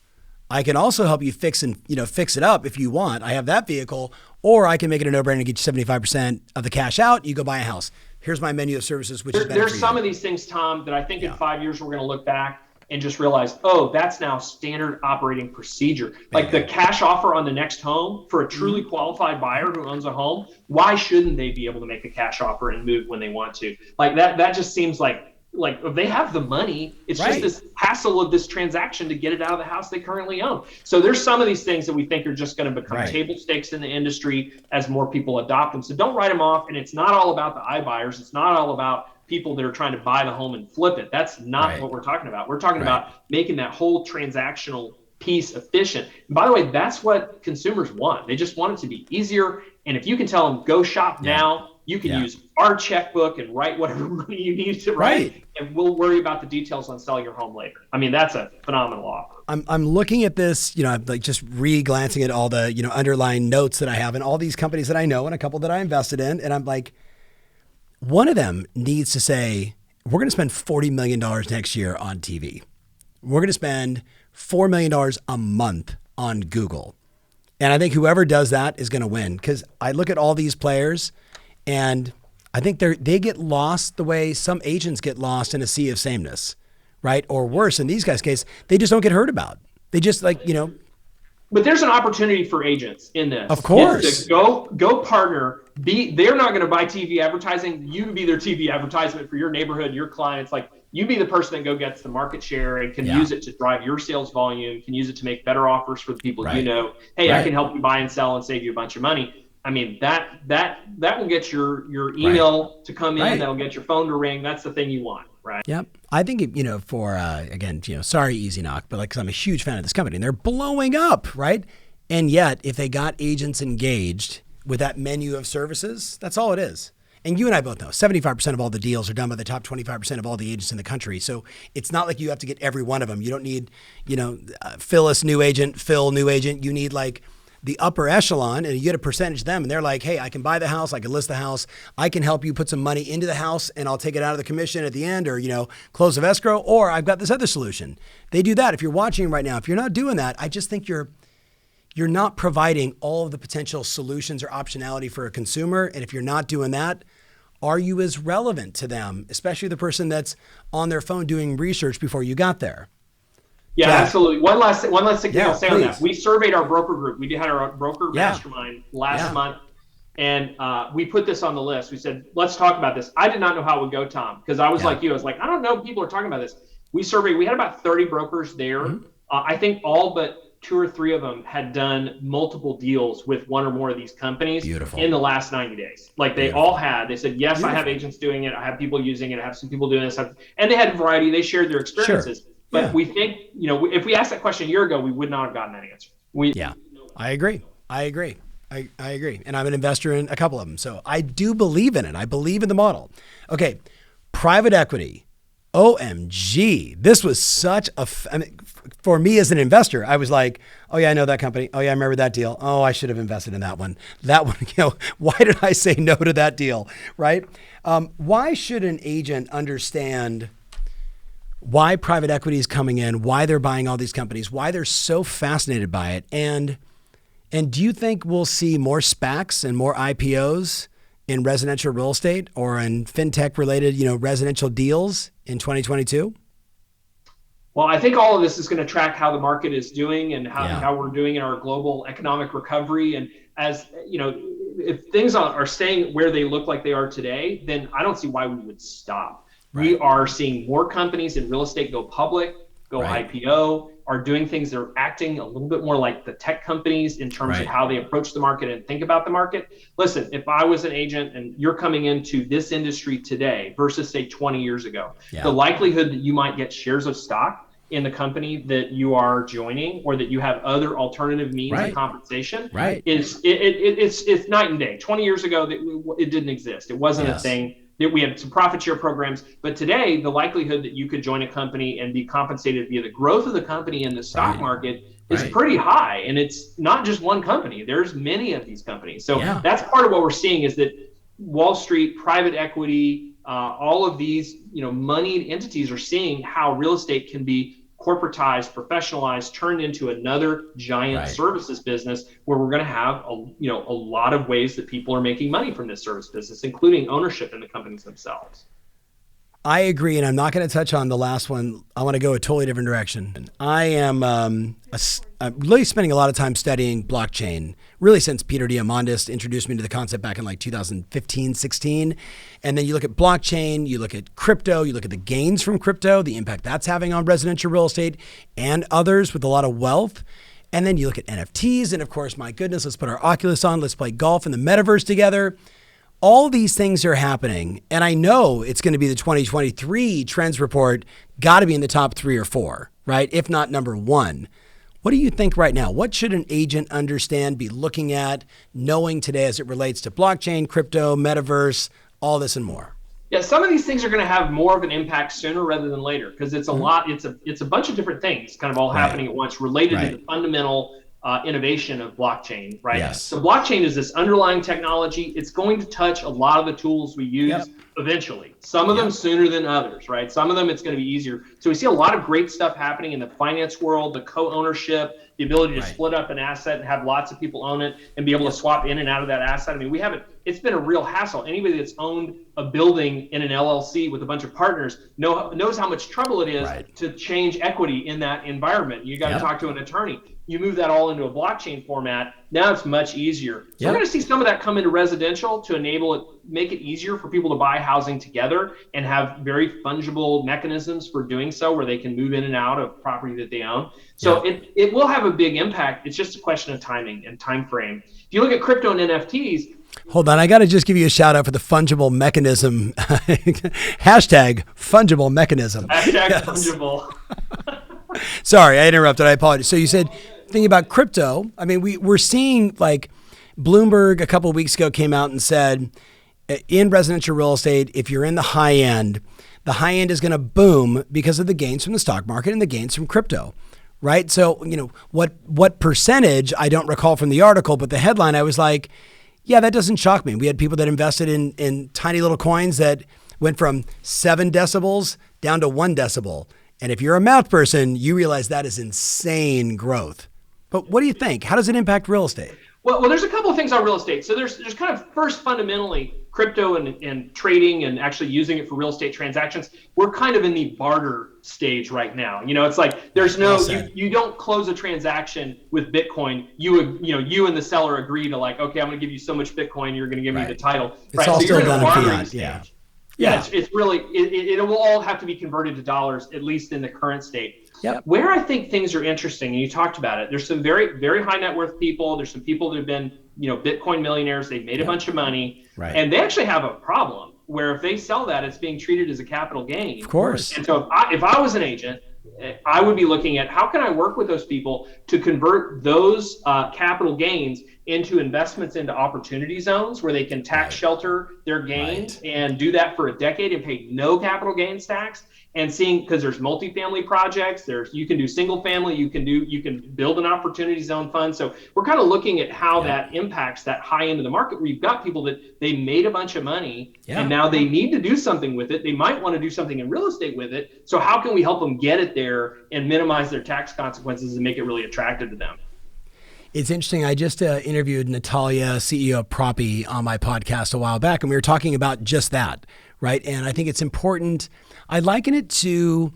I can also help you fix it up if you want. I have that vehicle, or I can make it a no-brainer and get you 75% of the cash out. You go buy a house. Here's my menu of services, which is better There's some of these things, Tom, that I think in 5 years we're going to look back and just realize, oh, that's now standard operating procedure. Like the cash offer on the next home for a truly qualified buyer who owns a home, why shouldn't they be able to make a cash offer and move when they want to? Like that just seems like if they have the money, it's just this hassle of this transaction to get it out of the house they currently own. So there's some of these things that we think are just going to become table stakes in the industry as more people adopt them. So don't write them off. And it's not all about the iBuyers. It's not all about people that are trying to buy the home and flip it. That's not what we're talking about. We're talking about making that whole transactional piece efficient. And by the way, that's what consumers want. They just want it to be easier. And if you can tell them, go shop now, you can use our checkbook and write whatever money you need to write, and we'll worry about the details on selling your home later. I mean, that's a phenomenal offer. I'm looking at this, I'm like just re-glancing at all the, underlying notes that I have and all these companies that I know and a couple that I invested in. And I'm like, one of them needs to say, we're going to spend $40 million next year on TV. We're going to spend $4 million a month on Google. And I think whoever does that is going to win, because I look at all these players and I think they get lost the way some agents get lost in a sea of sameness, right? Or worse, in these guys' case, they just don't get heard about. They just But there's an opportunity for agents in this. Of course. Go partner. They're not going to buy TV advertising. You be their TV advertisement for your neighborhood, your clients. Like, you be the person that gets the market share and can use it to drive your sales volume, can use it to make better offers for the people you know. Hey, I can help you buy and sell and save you a bunch of money. I mean, that will get your email to come in. That'll get your phone to ring. That's the thing you want, right? Yep. I think, for, again, sorry, Easy Knock, but because I'm a huge fan of this company and they're blowing up, right? And yet, if they got agents engaged with that menu of services, that's all it is. And you and I both know 75% of all the deals are done by the top 25% of all the agents in the country. So it's not like you have to get every one of them. You don't need, Phyllis, new agent, Phil, new agent. You need like the upper echelon, and you get a percentage of them, and they're like, hey, I can buy the house, I can list the house, I can help you put some money into the house, and I'll take it out of the commission at the end, or, close of escrow, or I've got this other solution. They do that. If you're watching right now, if you're not doing that, I just think you're not providing all of the potential solutions or optionality for a consumer. And if you're not doing that, are you as relevant to them, especially the person that's on their phone doing research before you got there? Yeah, absolutely. One last thing I'll say on that. We surveyed our broker group. We had our broker mastermind last month, and we put this on the list. We said, let's talk about this. I did not know how it would go, Tom, because I was like you. I was like, I don't know, people are talking about this. We surveyed. We had about 30 brokers there. Mm-hmm. I think all but 2 or 3 of them had done multiple deals with one or more of these companies in the last 90 days. Like they all had. They said, yes, I have agents doing it. I have people using it. I have some people doing this. And they had a variety. They shared their experiences. Sure. But we think, if we asked that question a year ago, we would not have gotten that answer. I agree. I agree. And I'm an investor in a couple of them. So I do believe in it. I believe in the model. Okay. Private equity. OMG. This was such for me as an investor, I was like, oh yeah, I know that company. Oh yeah, I remember that deal. Oh, I should have invested in that one. That one, why did I say no to that deal? Right? Why should an agent understand why private equity is coming in, why they're buying all these companies, why they're so fascinated by it? And do you think we'll see more SPACs and more IPOs in residential real estate or in fintech related, residential deals in 2022? Well, I think all of this is going to track how the market is doing and how we're doing in our global economic recovery. And as if things are staying where they look like they are today, then I don't see why we would stop. Right. We are seeing more companies in real estate go public, IPO, are doing things that are acting a little bit more like the tech companies in terms of how they approach the market and think about the market. Listen, if I was an agent and you're coming into this industry today versus say 20 years ago, the likelihood that you might get shares of stock in the company that you are joining or that you have other alternative means of compensation is it's night and day. 20 years ago, it didn't exist. It wasn't a thing. We had some profit share programs, but today the likelihood that you could join a company and be compensated via the growth of the company in the stock market is pretty high. And it's not just one company. There's many of these companies. So that's part of what we're seeing is that Wall Street, private equity, all of these, moneyed entities are seeing how real estate can be corporatized, professionalized, turned into another giant services business where we're going to have a lot of ways that people are making money from this service business, including ownership in the companies themselves. I agree, and I'm not going to touch on the last one. I want to go a totally different direction. I am I'm really spending a lot of time studying blockchain, really since Peter Diamandis introduced me to the concept back in like 2015, 16. And then you look at blockchain, you look at crypto, you look at the gains from crypto, the impact that's having on residential real estate and others with a lot of wealth. And then you look at NFTs, and of course, my goodness, let's put our Oculus on, let's play golf in the metaverse together. all these things are happening, and I know it's going to be the 2023 Trends Report, got to be in the top 3 or 4, right? If not number 1. What do you think right now? What should an agent understand, be looking at, knowing today as it relates to blockchain, crypto, metaverse, all this and more? Yeah, some of these things are going to have more of an impact sooner rather than later, because it's a lot. It's a bunch of different things kind of all happening at once related to the fundamental innovation of blockchain, right? Yes. So blockchain is this underlying technology. It's going to touch a lot of the tools we use eventually. Some of them sooner than others, right? Some of them it's going to be easier. So we see a lot of great stuff happening in the finance world, the co-ownership, the ability to split up an asset and have lots of people own it and be able to swap in and out of that asset. I mean, it's been a real hassle. Anybody that's owned a building in an LLC with a bunch of partners knows how much trouble it is to change equity in that environment. You got to talk to an attorney. You move that all into a blockchain format. Now it's much easier. So we're going to see some of that come into residential to enable it, make it easier for people to buy housing together and have very fungible mechanisms for doing so, where they can move in and out of property that they own. So it will have a big impact. It's just a question of timing and time frame. If you look at crypto and NFTs, hold on, I got to just give you a shout out for the fungible mechanism. Hashtag fungible mechanism. Hashtag fungible. Sorry, I interrupted. I apologize. So you said, thinking about crypto, I mean, we're seeing, like, Bloomberg a couple of weeks ago came out and said, in residential real estate, if you're in the high end is going to boom because of the gains from the stock market and the gains from crypto, right? So, what percentage, I don't recall from the article, but the headline, I was like, yeah, that doesn't shock me. We had people that invested in tiny little coins that went from 7 decibels down to 1 decibel. And if you're a math person, you realize that is insane growth. But what do you think? How does it impact real estate? Well, there's a couple of things on real estate. So there's kind of, first, fundamentally, crypto and trading and actually using it for real estate transactions. We're kind of in the barter stage right now. It's like there's no, you don't close a transaction with Bitcoin. You and the seller agree to, like, okay, I'm going to give you so much Bitcoin, you're going to give me the title. It's all still done in fiat. Yeah. It's really, it will all have to be converted to dollars, at least in the current state. Yep. Where I think things are interesting, and you talked about it, there's some very, very high net worth people. There's some people that have been, Bitcoin millionaires. They've made a bunch of money, and they actually have a problem where if they sell that, it's being treated as a capital gain. Of course. And so if I was an agent, I would be looking at how can I work with those people to convert those capital gains into investments into opportunity zones where they can tax shelter their gains and do that for a decade and pay no capital gains tax. And seeing, because there's multifamily projects, you can do single family, you can build an opportunity zone fund. So we're kind of looking at how that impacts that high end of the market, where you've got people that they made a bunch of money and now they need to do something with it. They might want to do something in real estate with it. So how can we help them get it there and minimize their tax consequences and make it really attractive to them? It's interesting. I just interviewed Natalia, CEO of Proppy, on my podcast a while back, and we were talking about just that, right? And I think it's important. I liken it to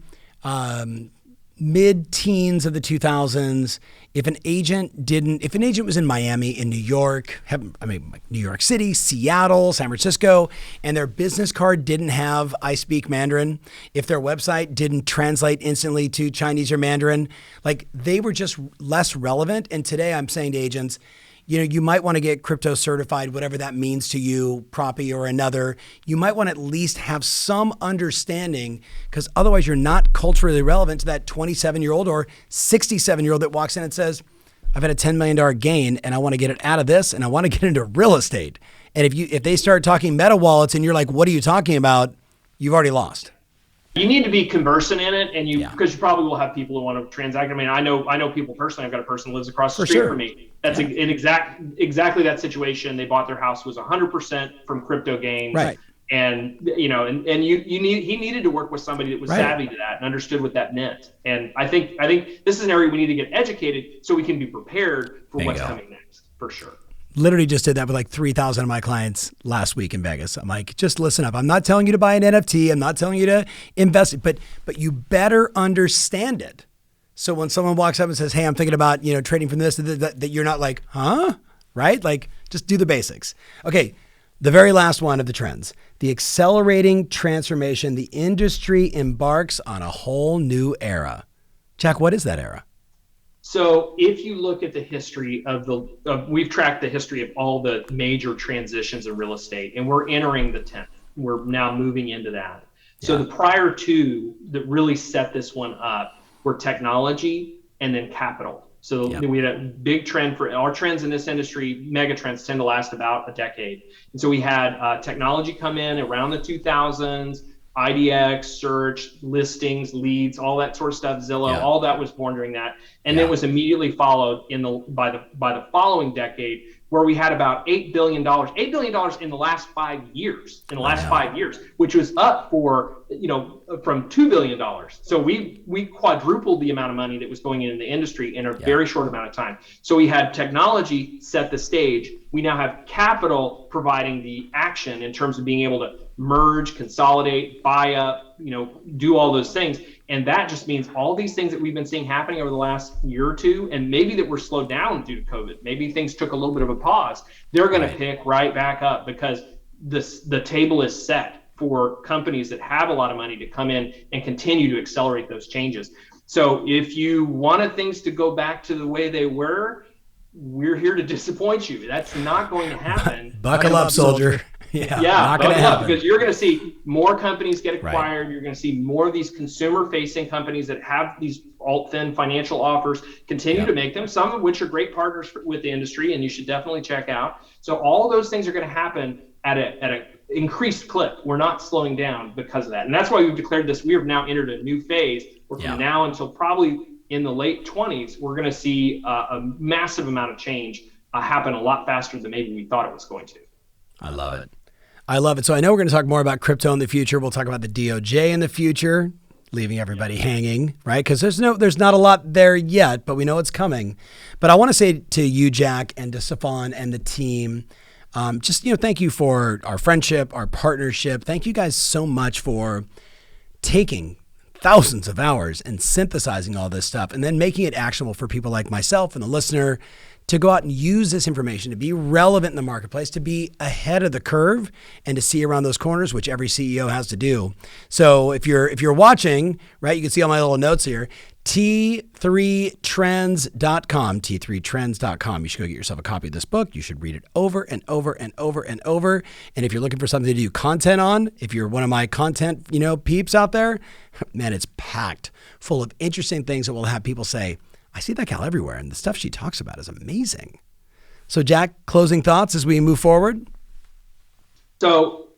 mid-teens of the 2000s. If an agent was in Miami, in New York, New York City, Seattle, San Francisco, and their business card didn't have I speak Mandarin, if their website didn't translate instantly to Chinese or Mandarin, like, they were just less relevant. And today I'm saying to agents, you might want to get crypto certified, whatever that means to you, Proppy or another. You might want to at least have some understanding, because otherwise you're not culturally relevant to that 27-year-old or 67-year-old that walks in and says, I've had a $10 million gain and I want to get it out of this and I want to get into real estate. And if they start talking meta wallets and you're like, what are you talking about? You've already lost. You need to be conversant in it, and because you probably will have people who want to transact. I mean, I know people personally. I've got a person who lives across the street from me. That's exactly that situation. They bought their house, was 100% from crypto gains, right? And he needed to work with somebody that was savvy to that and understood what that meant. And I think this is an area we need to get educated so we can be prepared for what's coming next, for sure. Literally just did that with like 3,000 of my clients last week in Vegas. I'm like, just listen up. I'm not telling you to buy an NFT. I'm not telling you to invest, but you better understand it. So when someone walks up and says, hey, I'm thinking about, trading from this, that you're not like, huh? Right? Like, just do the basics. Okay. The very last one of the trends, the accelerating transformation. The industry embarks on a whole new era. Jack, what is that era? So if you look at the history we've tracked the history of all the major transitions in real estate, and we're entering the 10th. We're now moving into that. So the prior two that really set this one up were technology and then capital. So we had a big trend for our trends in this industry. Mega trends tend to last about a decade. And so we had technology come in around the 2000s. IDX, search, listings, leads, all that sort of stuff, Zillow, all that was born during that. And then was immediately followed by the following decade, where we had about $8 billion in the last 5 years, which was up from $2 billion. So we quadrupled the amount of money that was going in the industry in a very short amount of time. So we had technology set the stage. We now have capital providing the action in terms of being able to merge, consolidate, buy up, do all those things. And that just means all these things that we've been seeing happening over the last year or two, and maybe that were slowed down due to COVID, maybe things took a little bit of a pause, they're going to pick right back up, because the table is set for companies that have a lot of money to come in and continue to accelerate those changes. So if you wanted things to go back to the way they were, we're here to disappoint you. That's not going to happen. Buckle up, soldier. Not going to happen, because you're going to see more companies get acquired. Right. You're going to see more of these consumer-facing companies that have these alt-fin financial offers continue to make them, some of which are great partners with the industry, and you should definitely check out. So all those things are going to happen at an increased clip. We're not slowing down because of that. And that's why we've declared this. We have now entered a new phase where from now until probably in the late 20s, we're going to see a massive amount of change happen a lot faster than maybe we thought it was going to. I love it. I love it. So I know we're going to talk more about crypto in the future. We'll talk about the DOJ in the future, leaving everybody hanging, right? Because there's not a lot there yet, but we know it's coming. But I want to say to you, Jack, and to Stefan and the team, thank you for our friendship, our partnership. Thank you guys so much for taking thousands of hours and synthesizing all this stuff and then making it actionable for people like myself and the listener to go out and use this information to be relevant in the marketplace, to be ahead of the curve, and to see around those corners, which every CEO has to do. So if you're watching, right, you can see all my little notes here, T3trends.com, T3trends.com. You should go get yourself a copy of this book. You should read it over and over and over and over. And if you're looking for something to do content on, if you're one of my content, peeps out there, man, it's packed full of interesting things that will have people say, I see that gal everywhere, and the stuff she talks about is amazing. So, Jack, closing thoughts as we move forward? So,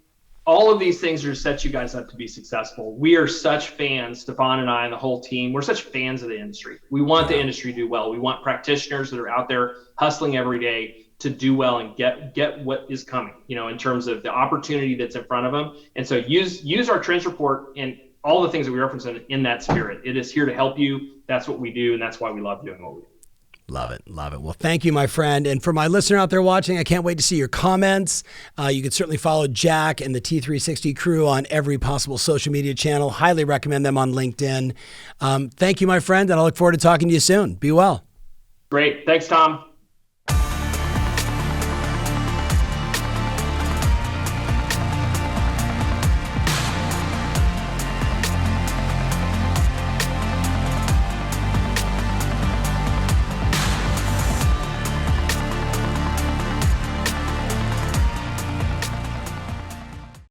all of these things are to set you guys up to be successful. We are such fans, Stefan and I and the whole team, we're such fans of the industry. We want the industry to do well. We want practitioners that are out there hustling every day to do well and get what is coming, in terms of the opportunity that's in front of them. And so use our Trends Report and all the things that we reference in that spirit. It is here to help you. That's what we do, and that's why we love doing what we do. Love it. Love it. Well, thank you, my friend. And for my listener out there watching, I can't wait to see your comments. You can certainly follow Jack and the T360 crew on every possible social media channel. Highly recommend them on LinkedIn. Thank you, my friend, and I look forward to talking to you soon. Be well. Great. Thanks, Tom.